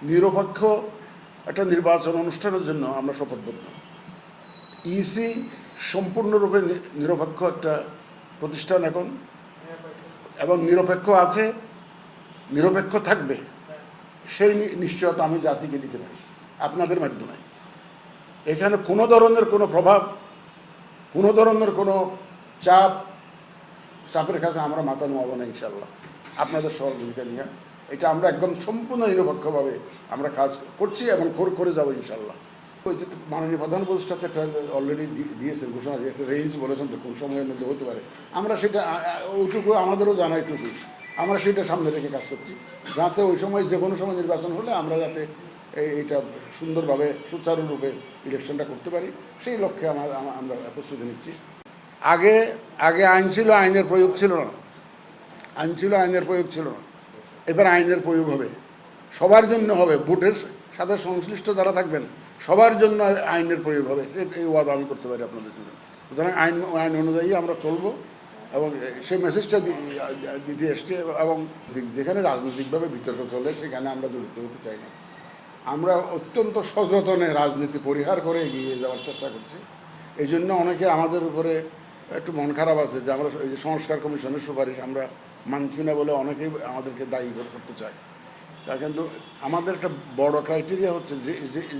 নিরপেক্ষ একটা নির্বাচন অনুষ্ঠানের জন্য আমরা শপথবদ্ধ। ইসি সম্পূর্ণরূপে নিরপেক্ষ একটা প্রতিষ্ঠান এখন, এবং নিরপেক্ষ আছে, নিরপেক্ষ থাকবে, সেই নিশ্চয়তা আমি জাতিকে দিতে পারি আপনাদের মাধ্যমে। এখানে কোনো ধরনের কোনো প্রভাব, কোনো ধরনের কোনো চাপের কাছে আমরা মাথা নোয়াবো না ইনশাল্লাহ, আপনাদের সহযোগিতা নিয়ে। এটা আমরা একদম সম্পূর্ণ নিরপেক্ষভাবে আমরা কাজ করছি এবং করে যাবো ইনশাল্লাহ। ওই যে মাননীয় প্রধান উপদেষ্টাতে একটা অলরেডি দিয়েছেন, ঘোষণা দিয়েছে, রেঞ্জ বলেছেন তো কোন সময়ের মধ্যে হতে পারে। আমরা সেটা ওইটুকু আমাদেরও জানা, এইটুকু আমরা সেটা সামনে রেখে কাজ করছি, যাতে ওই সময় যে কোনো সময় নির্বাচন হলে আমরা যাতে এইটা সুন্দরভাবে সুচারুরূপে ইলেকশনটা করতে পারি, সেই লক্ষ্যে আমরা প্রস্তুতি নিচ্ছি। আগে আগে আইন ছিল, আইনের প্রয়োগ ছিল না। আইন ছিল, আইনের প্রয়োগ ছিল না। এবার আইনের প্রয়োগ হবে, সবার জন্য হবে। ভোটের সাথে সংশ্লিষ্ট যারা থাকবেন সবার জন্য আইনের প্রয়োগ হবে, এই ওয়াদা আমি করতে পারি আপনাদের জন্য। সুতরাং আইন অনুযায়ী আমরা চলবো এবং সেই মেসেজটা দিতে এসছে। এবং যেখানে রাজনৈতিকভাবে বিতর্ক চলে সেখানে আমরা জড়িত হতে চাই না। আমরা অত্যন্ত সযত্নে রাজনীতি পরিহার করে এগিয়ে যাওয়ার চেষ্টা করছি। এই জন্য অনেকে আমাদের উপরে একটু মন খারাপ আছে যে আমরা এই যে সংস্কার কমিশনের সুপারিশ আমরা মানছি না বলে অনেকেই আমাদেরকে দায়ী করতে চায়। তা কিন্তু আমাদের একটা বড় ক্রাইটেরিয়া হচ্ছে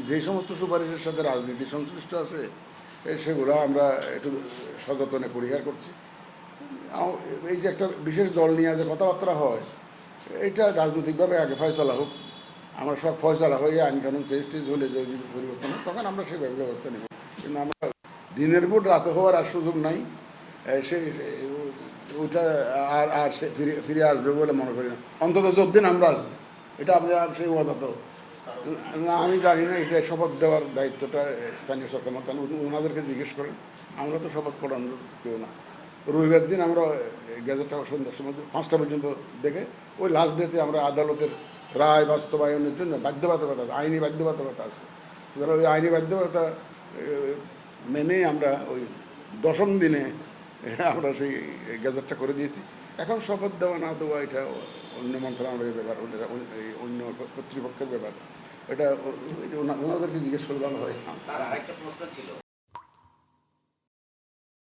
যে সমস্ত সুপারিশের সাথে রাজনীতি সংশ্লিষ্ট আছে সেগুলো আমরা একটু সযত্নে পরিহার করছি। এই যে একটা বিশেষ দল নিয়ে যে কথাবার্তা হয়, এটা রাজনৈতিকভাবে আগে ফয়সালা হোক, আমরা সব ফয়সালা হয়ে আইন কানুন চেষ্টিজ হলে যদি পরিবর্তন হোক তখন আমরা সেইভাবে ব্যবস্থা নেব। কিন্তু আমরা দিনের ভোট রাতে হওয়ার আর সুযোগ নাই, সেই ওইটা আর সে ফিরে আসবে বলে মনে করি না, অন্তত যতদিন আমরা আছি। এটা আপনি সেই ওয়াদা তো না, আমি জানি না। এটা শপথ দেওয়ার দায়িত্বটা স্থানীয় সরকার মতান, ওনাদেরকে জিজ্ঞেস করেন। আমরা তো শপথ পড়ানোর কেউ না। রবিবার দিন আমরা গ্যাজেটটা সন্ধ্যার সময় 5টা পর্যন্ত দেখে ওই লাস্ট ডেতে আমরা আদালতের রায় বাস্তবায়নের জন্য বাধ্যবাধকতা আছে, আইনি বাধ্যবাধকতা আছে। সুতরাং ওই আইনি বাধ্যবাধকতা মেনে আমরা ওই 10ম দিনে আমরা সেই গ্যাজেটটা করে দিয়েছি। এখন শপথ দেওয়া না দেওয়া এটা অন্য মন্ত্রণালয়ের ব্যাপার, অন্য কর্তৃপক্ষের ব্যাপার। এটা ওনাদেরকে জিজ্ঞেস করলে ভালো হয়।